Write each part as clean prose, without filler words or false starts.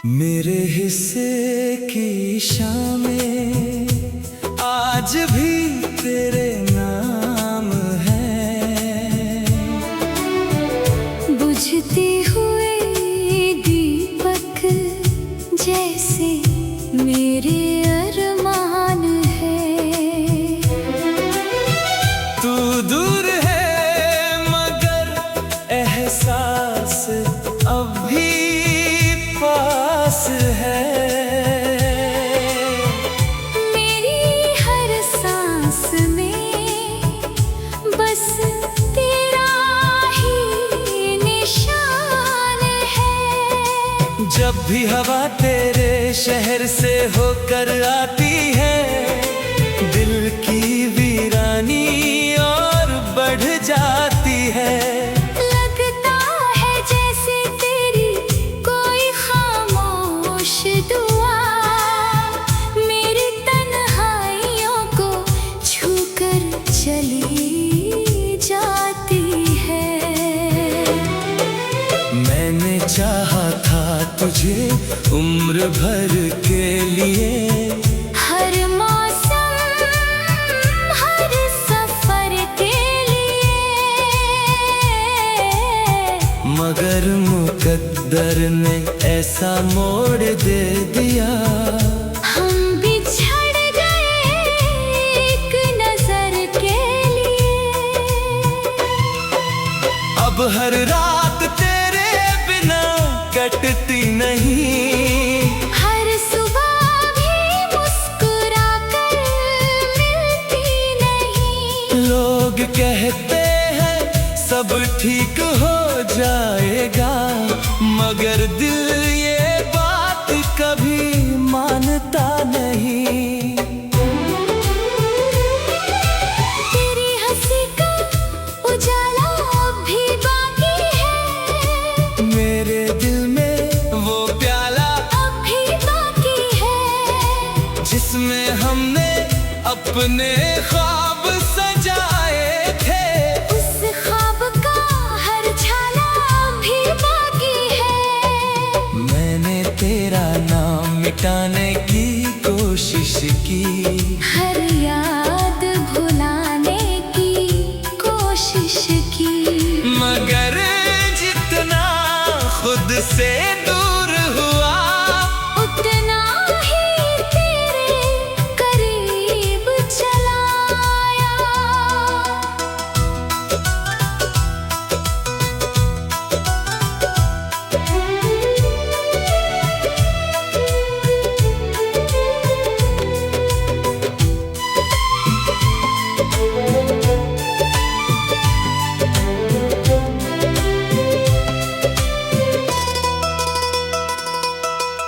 मेरे हिस्से की शामें आज भी तेरे नाम है। बुझते हुए दीपक जैसे मेरे अरमान है। तू दूर है मगर एहसास अब भी पास है। मेरी हर सांस में बस तेरा ही निशान है। जब भी हवा तेरे शहर से होकर आती है, दिल की वीरानी और बढ़ जाती है। लगता है जैसे तेरी कोई खामोश दुआ मेरी तन्हाइयों को छूकर चली जाती है। मैंने चाहा था तुझे उम्र भर के लिए, हर मौसम हर सफर के लिए, मगर मुकद्दर ने ऐसा मोड़ दे दिया। हम बिछड़ गए एक नजर के लिए। अब हर रात तेरे बिना कटती नहीं, हर सुबह भी मुस्कुरा कर मिलती नहीं। लोग कहते हैं सब ठीक हो जाएगा, मगर दिल ये बात कभी मानता नहीं। तेरी हंसी का उजाला अब भी बाकी है। मेरे दिल में वो प्याला अब भी बाकी है, जिसमें हमने अपने ख्वाब सजाए थे। उस ख्वाब का हर झाला अब भी बाकी है। मैंने तेरा नाम मिटाने की कोशिश की, हर याद भुलाने की कोशिश की, मगर जितना खुद से दूर हुआ, उतना ही तेरे करीब चला आया।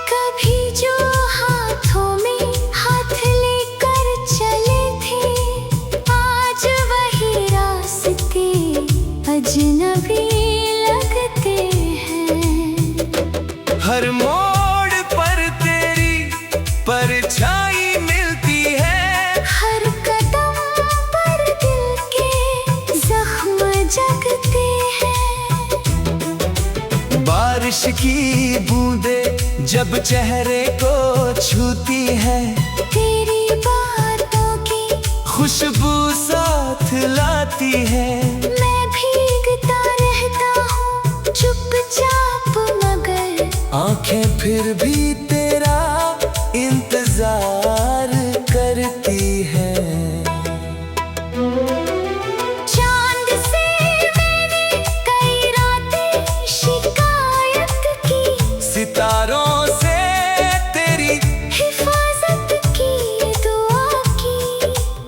कभी जो हाथों में हाथ लेकर चले थे, आज वही रास्ते अजनबी लगते हैं। हर मोड़ पर तेरी परछाई मिलती है। हर कदम पर दिल के जख्म जगते हैं। बारिश की बूंदें जब चेहरे को छूती है, तेरी बातों की खुशबू साथ लाती है। मैं भीगता रहता हूँ चुपचाप, मगर आंखें फिर भी तेरा इंतजार करती है। चांद से मैंने कई रातें शिकायत की, सितारों से तेरी हिफाजत की दुआ की।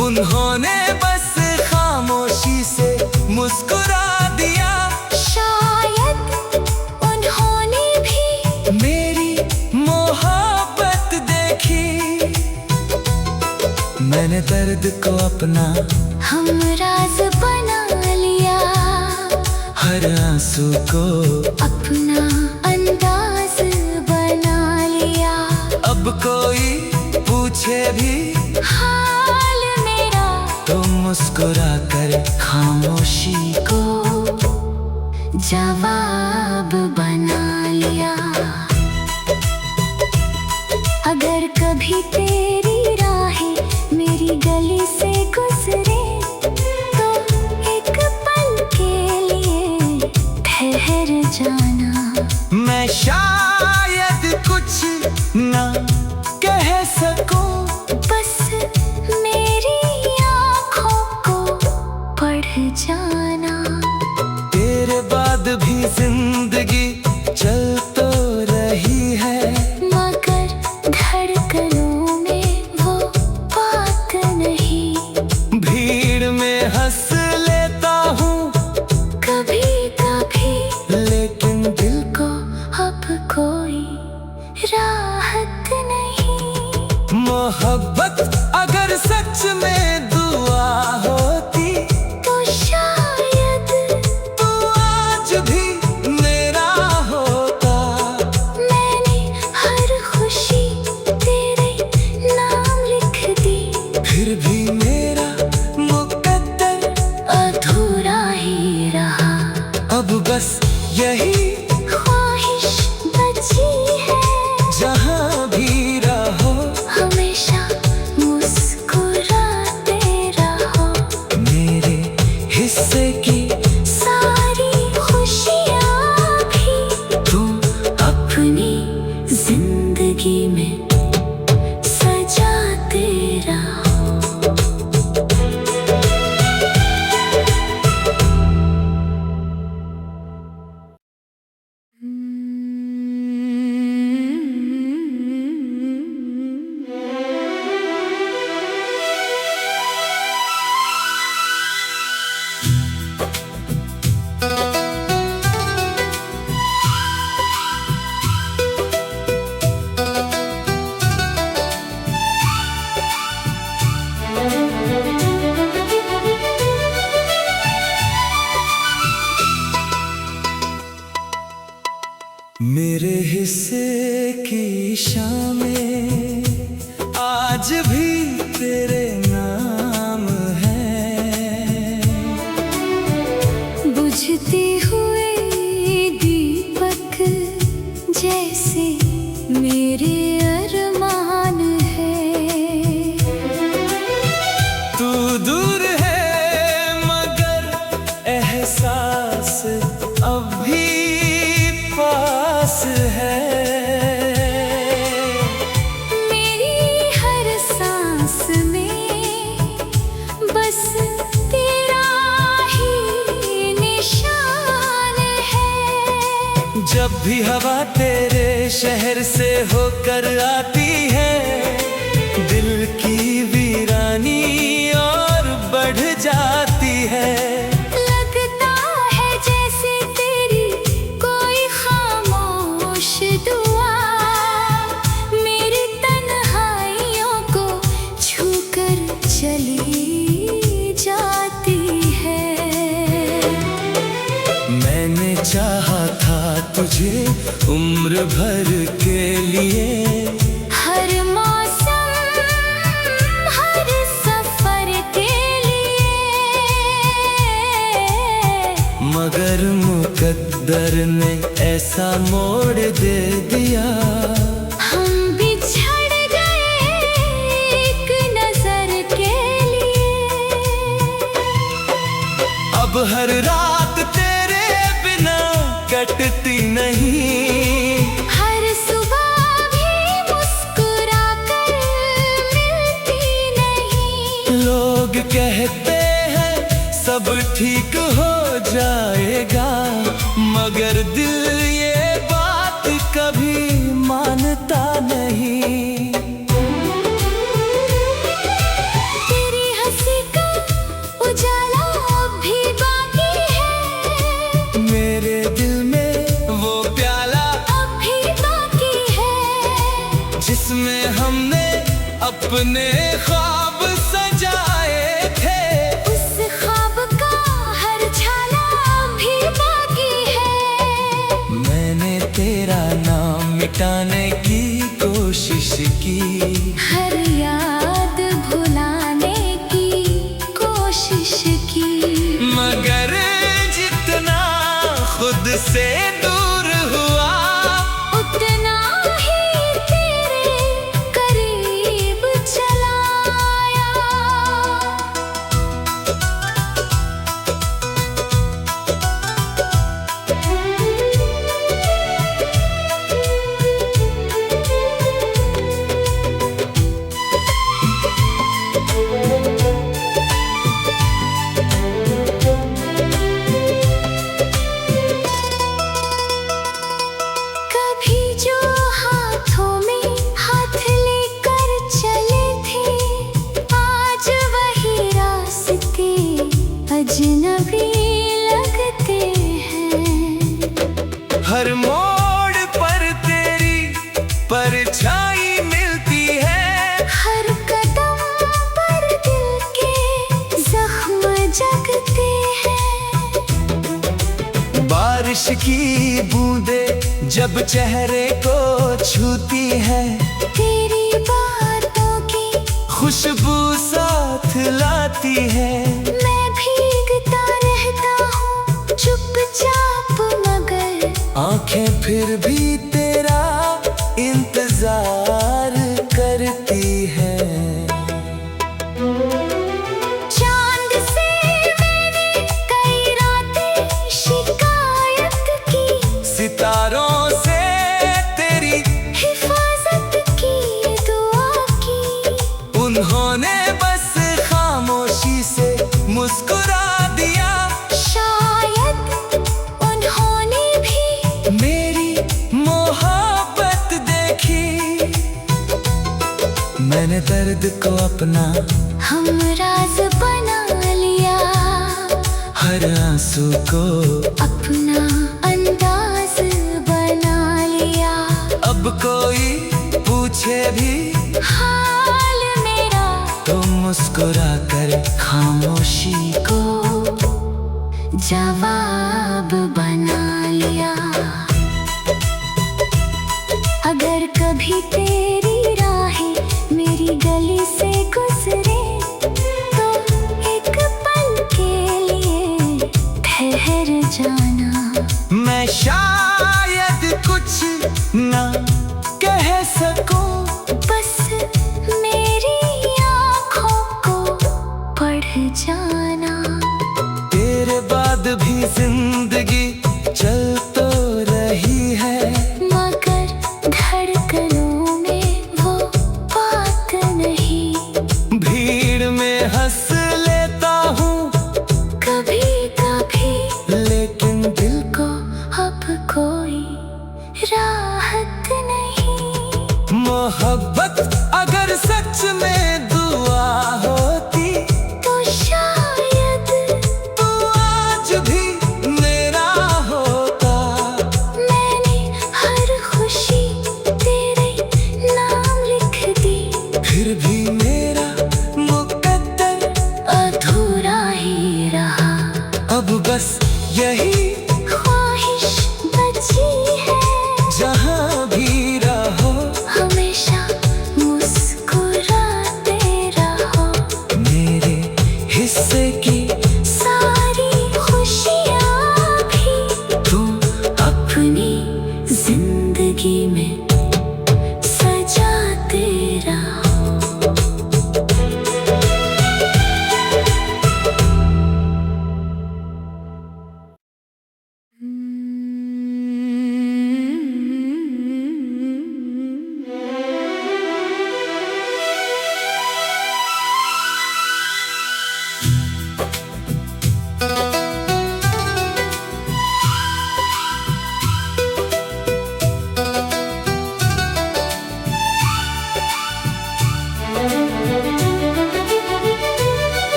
उन्होंने बस खामोशी से मुस्कुरा दिया। शायद उन्होंने भी मेरी मोहब्बत देखी, मैंने दर्द को अपना हमराज बना लिया। हर आंसू को अपना अंदाज बना लिया। अब कोई पूछे भी हाल मेरा, तो मुस्कुरा कर खामोशी को जवाब बना लिया। शायद कुछ ना कह सकूं, बस मेरी आँखों को पढ़ जाना। तेरे बाद भी जिंदगी चल तो रही है, मगर धड़कनों में वो बात नहीं। भीड़ में हंस लेता हूँ कभी कभी लेकिन दिल को अब कोई राहत नहीं। मोहब्बत अगर सच में दुआ होती तो शायद तू आज भी मेरा होता। मैंने हर खुशी तेरे नाम लिख दी, फिर भी मेरा मुकद्दर अधूरा ही रहा। अब बस यही ख्वाहिश बची है, जहाँ भी रहो हमेशा मुस्कुराते रहो। मेरे हिस्से की सारी खुशियाँ भी तू अपनी जिंदगी में सजाते रहो। मेरे हिस्से की शामें आज भी तेरे नाम है। बुझते हुए दीपक जैसे मेरे अरमान है। तू दूर है मगर एहसास अब भी पास है। मेरी हर सांस में बस तेरा ही निशान है। जब भी हवा तेरे शहर से होकर आती है, दिल की वीरानी और बढ़ जाती है। लगता है जैसे तेरी कोई खामोश दुआ मेरी तन्हाइयों को छूकर चली जाती है। मैंने चाहा था तुझे उम्र भर के लिए, हर मौसम हर सफर के लिए, मगर मुकद्दर ने ऐसा मोड़ दे दिया। हम बिछड़ गए एक नजर के लिए। अब हर रात तेरे बिना कटती नहीं, हर सुबह भी मुस्कुरा कर मिलती नहीं। लोग कहते हैं सब ठीक हो जाएगा, मगर दिल ये बात कभी मानता नहीं। तेरी हंसी का उजाला अब भी बाकी है, मेरे दिल में वो प्याला अब भी बाकी है, जिसमें हमने अपने ख्वाब सजाए थे। उस ख्वाब का हर झाला अब भी बाकी है। मैंने तेरा नाम मिटाने की कोशिश की, हर याद भुलाने की कोशिश की, मगर जितना खुद से दूर हुआ, उतना ही तेरे करीब चला आया। की बूंदे जब चेहरे को छूती है, तेरी बातों की खुशबू साथ लाती है। मैं भीगता रहता हूँ चुपचाप, मगर आंखें फिर भी तेरा इंतजार करती है। चांद से मैंने कई रातें शिकायत की, सितारों से तेरी हिफाजत की दुआ की। उन्होंने बस खामोशी से मुस्कुरा दिया। शायद उन्होंने भी मेरी मोहब्बत देखी। मैंने दर्द को अपना हमराज बना लिया, हर आंसू को अपना अंदाज बना लिया। अब कोई पूछे भी हाल मेरा तो मुस्कुरा कर खामोशी को जवाब बना लिया। अगर कभी तेरी राहें मेरी गली से गुजरे, तो एक पल के लिए ठहर जाना। मैं शायद कुछ ना कह सकूं, बस मेरी आँखों को पढ़ जाना। तेरे बाद भी जिंदगी चल तो रही है, मगर धड़कनों में वो बात नहीं। भीड़ में हंस लेता हूँ कभी कभी लेकिन दिल को अब कोई राहत नहीं। मोहब्बत अगर सच में दुआ होती, तो शायद तो आज भी मेरा होता। मैंने हर खुशी तेरे नाम लिख दी, फिर भी मेरा मुकद्दर अधूरा ही रहा। अब बस यही ख्वाहिश बची है, जहाँ भी रहो हमेशा मुस्कुराते रहो। मेरे हिस्से की सारी खुशियाँ भी तू अपनी जिंदगी में सजाते रहो।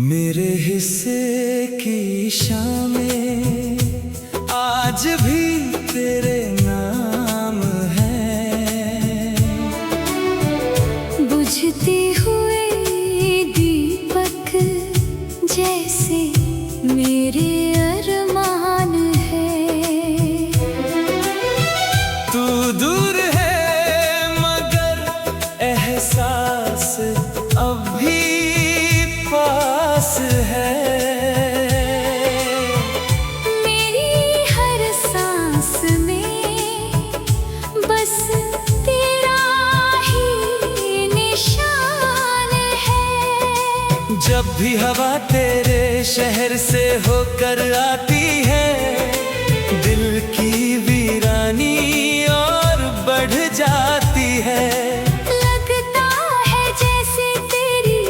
मेरे हिस्से की शामें आज भी तेरे नाम है। बुझते हुए दीपक जैसे मेरे अरमान है। तू दूर है मगर एहसास अब भी पास है। मेरी हर सांस में बस तेरा ही निशान है। जब भी हवा तेरे शहर से होकर आती है, दिल की वीरानी और बढ़ जाती है। लगता है जैसे तेरी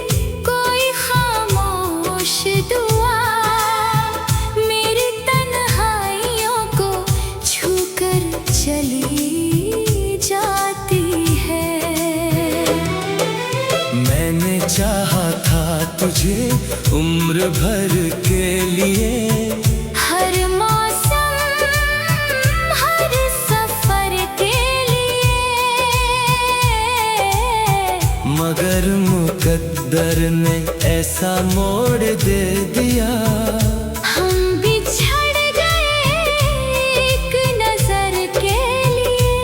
कोई खामोश दुआ मेरी तन्हाइयों को छूकर चली जाती है। मैंने चाहा था तुझे उम्र भर के लिए, हर मौसम हर सफर के लिए, मगर मुकद्दर ने ऐसा मोड़ दे दिया। हम बिछड़ गए एक नजर के लिए।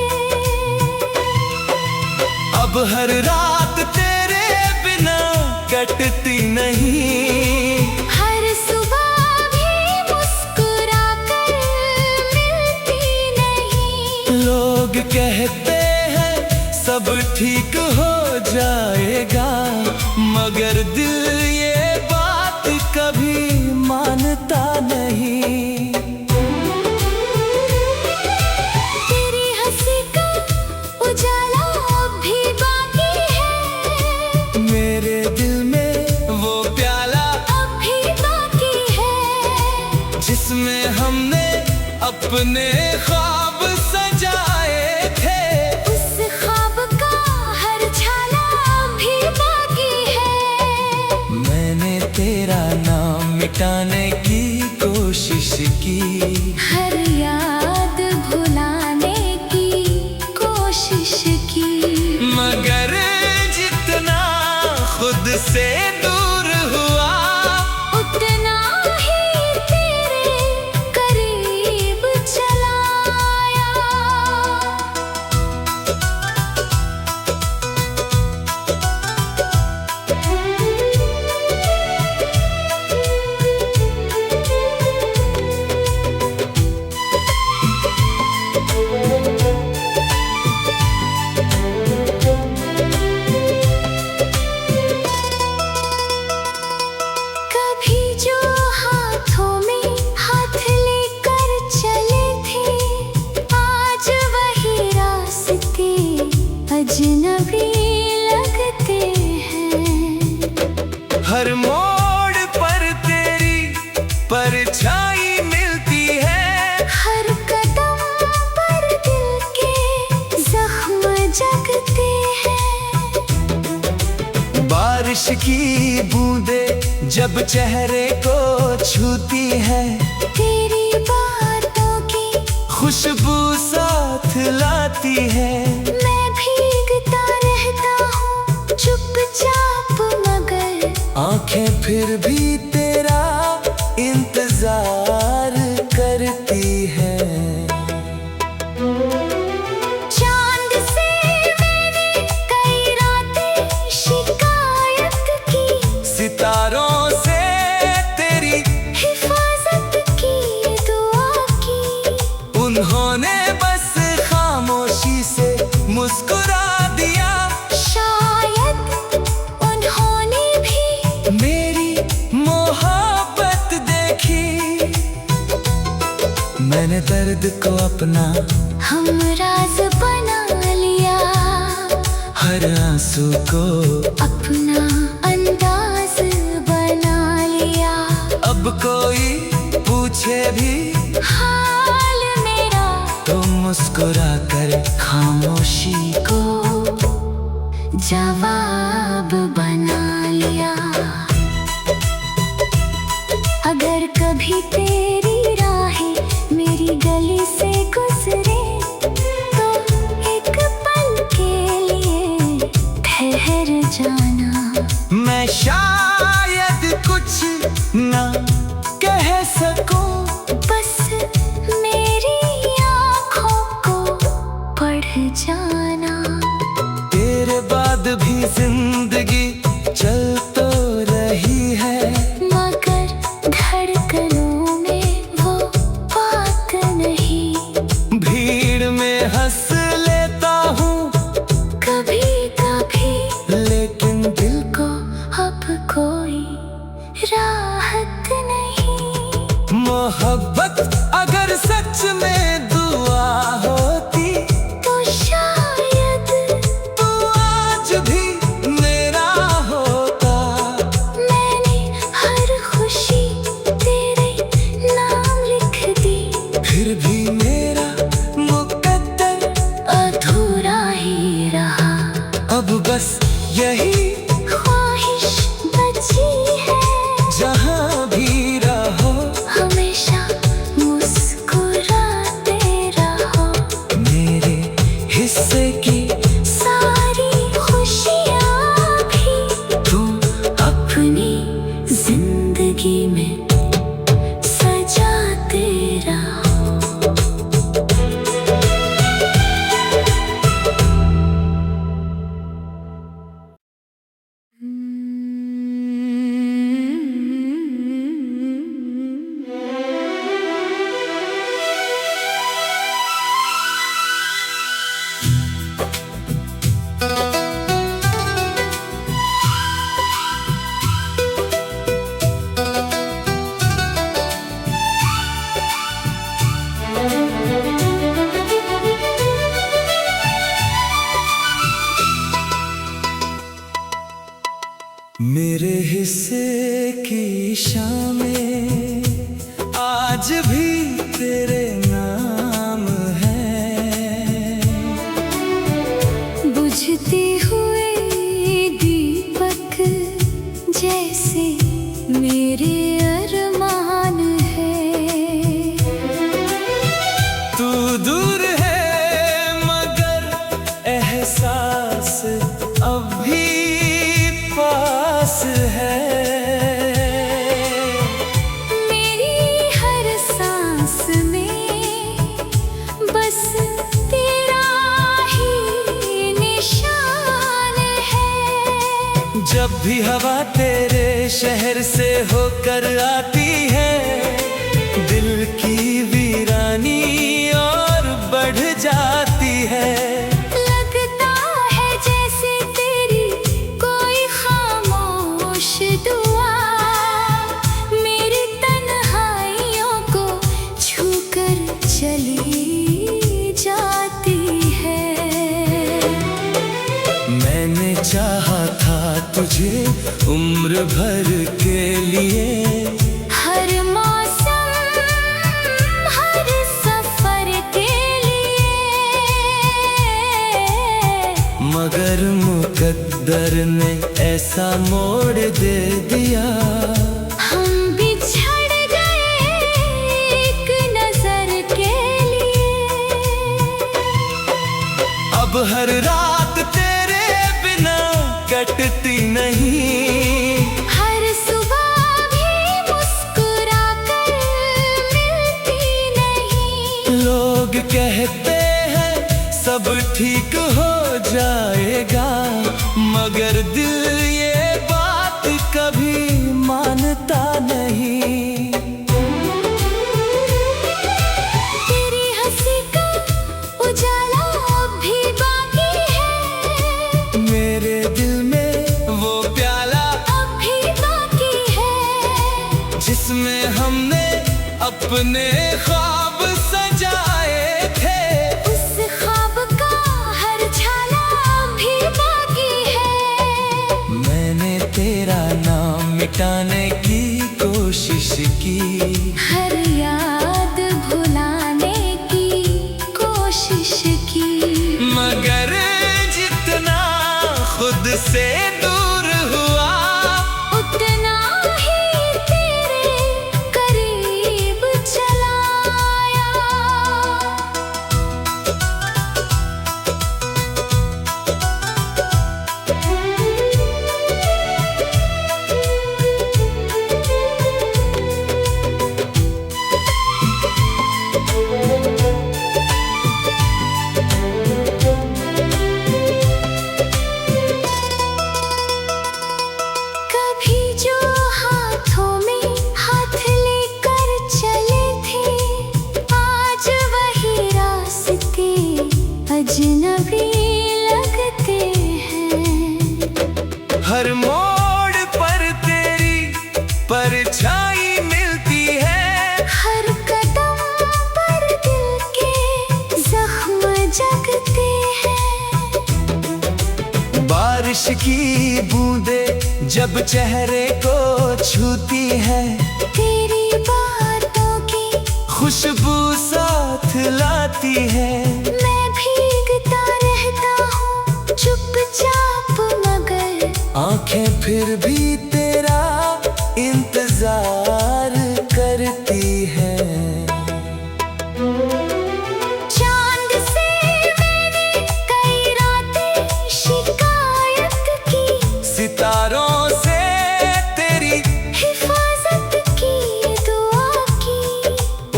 अब हर रात तेरे बिना कटती नहीं। हर सुबह भी मुस्कुरा कर मिलती नहीं। लोग कहते हैं सब ठीक हो जाएगा, मगर दिल ये बात कभी मानता नहीं। तेरी हंसी का उजाला अब भी बाकी है। मेरे दिल में वो प्याला अब भी बाकी है, जिसमें हमने अपने ख्वाब सजाए थे। उस ख्वाब का हर छाला अब भी बाकी है। मैंने तेरा नाम मिटाने की कोशिश की, हर याद भुलाने की कोशिश की, मगर जितना खुद से दूर हुआ, उतना ही तेरे करीब चला आया। कभी जो हाथों में हाथ लेकर चले थे, आज वही रास्ते अजनबी लगते हैं। हर मोड़ पर तेरी परछाई मिलती है। हर कदम पर दिल के जख्म जगते हैं। बारिश की बूंदे जब चेहरे को छूती है, तेरी बातों की खुशबू साथ लाती है। मैं भीगता रहता हूँ चुपचाप, मगर आंखें फिर भी तेरा इंतजार करती है। चांद से मैंने कई रातें शिकायत की, सितारों से तेरी हिफाजत की दुआ की। उन्होंने बस खामोशी से मुस्कुरा दिया। शायद उन्होंने भी मेरी मोहब्बत देखी, मैंने दर्द को अपना हमराज बना लिया। हर आंसू को अपना अंदाज बना लिया। अब कोई पूछे भी हाल मेरा तो मुस्कुरा कर खामोशी को जवाब बना लिया। अगर कभी तेरी राहें मेरी गली से गुजरे, तो एक पल के लिए ठहर जाना। मैं शायद कुछ ना कह सकूं, बस मेरी आँखों को पढ़ जाना। तेरे बाद भी जिंदगी चल तो रही है, मगर धड़कनों में वो बात नहीं। भीड़ में हंस लेता हूँ कभी कभी लेकिन दिल को अब कोई राहत नहीं। मोहब्बत अगर सच में दुआ होती, तो शायद तो आज भी मेरा होता। मैंने हर खुशी तेरे नाम लिख दी, फिर भी मेरा मुकद्दर अधूरा ही रहा। अब बस यही ख्वाहिश बची है, जहाँ भी रहो हमेशा मुस्कुराते आज भी तेरे नाम है। बुझते हुए दीपक जैसे मेरे अरमान है। तू दूर है मगर एहसास अब भी पास है। मेरी हर सांस में बस तेरा ही निशान है। जब भी हवा तेरे शहर से होकर आती है, दिल की वीरानी और बढ़ जाती है। लगता है जैसे तेरी कोई खामोश दुआ मेरी तन्हाइयों को छूकर चली जाती है। मैंने चाहा था तुझे उम्र भर के लिए, हर मौसम हर सफर के लिए। मगर मुकद्दर ने ऐसा मोड़ दे दिया। हम बिछड़ गए एक नजर के लिए। अब हर रात तेरे बिना कटती नहीं, हर सुबह भी मुस्कुरा कर मिलती नहीं। लोग कहते हैं सब ठीक हो जाएगा, मगर दिल ये बात कभी मानता नहीं। तेरी हंसी का उजाला अब भी बाकी है। मेरे दिल में वो प्याला अब भी बाकी है। जिसमें हमने अपने ख्वाब सजाए थे। उस ख्वाब का हर झाला अब भी बाकी है। मैंने तेरा नाम मिटाने की कोशिश की, हर याद भुलाने की कोशिश की। मगर जितना खुद से दूर हुआ, उतना ही तेरे करीब चला आया। कभी जो हाथों में हाथ लेकर चले थे, आज वही रास्ते अजनबी लगते हैं। हर मोड़ पर तेरी परछाई मिलती है। हर कदम पर दिल के जख्म जगते हैं। बारिश की बूंदे जब चेहरे को छूती है, तेरी बातों की खुशबू साथ लाती है। मैं भीगता रहता हूँ चुपचाप, मगर आंखें फिर भी तेरा इंतजार करती है। चांद से मैंने कई रातें शिकायत की, सितारों से तेरी हिफाजत की दुआ की।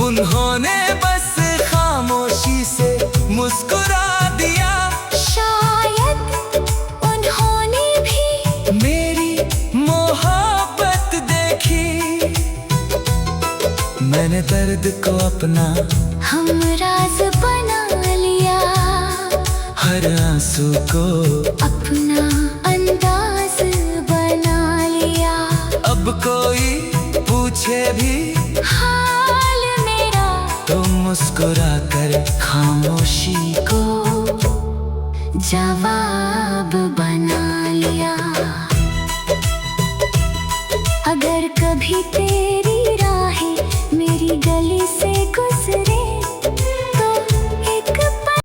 उन्होंने बस खामोशी से मुस्कुरा दिया। शायद उन्होंने भी मेरी मोहब्बत देखी। मैंने दर्द को अपना हमराज बना लिया। हर आंसू को अपना अंदाज बना लिया। अब कोई पूछे भी हाल मेरा तो मुस्कुरा कर खामोशी को जवाब बना लिया। अगर कभी तेरे